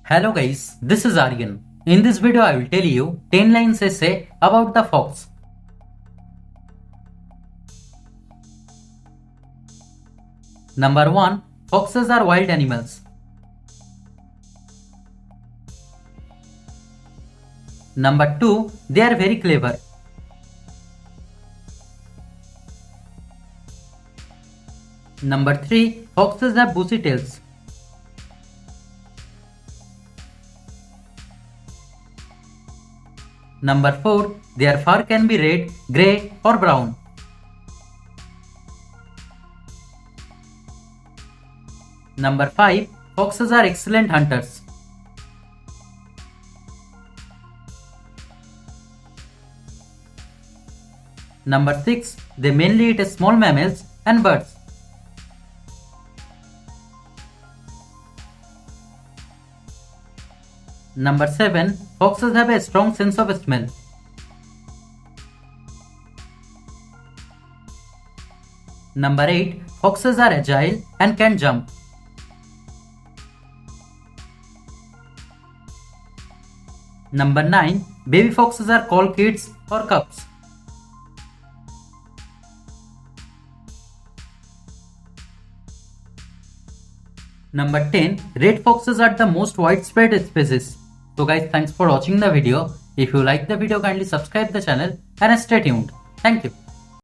Hello guys, this is Aryan. In this video I will tell you 10 lines essay about the fox. Number 1. Foxes are wild animals. Number 2. They are very clever. Number 3. Foxes have bushy tails. Number 4. Their fur can be red, grey or brown. Number 5. Foxes are excellent hunters. Number 6. They mainly eat small mammals and birds. Number 7. Foxes have a strong sense of smell. Number 8. Foxes are agile and can jump. Number 9. Baby foxes are called kids or cubs. Number 10. Red foxes are the most widespread species. So guys, thanks for watching the video. If you like the video, kindly subscribe the channel and stay tuned. Thank you.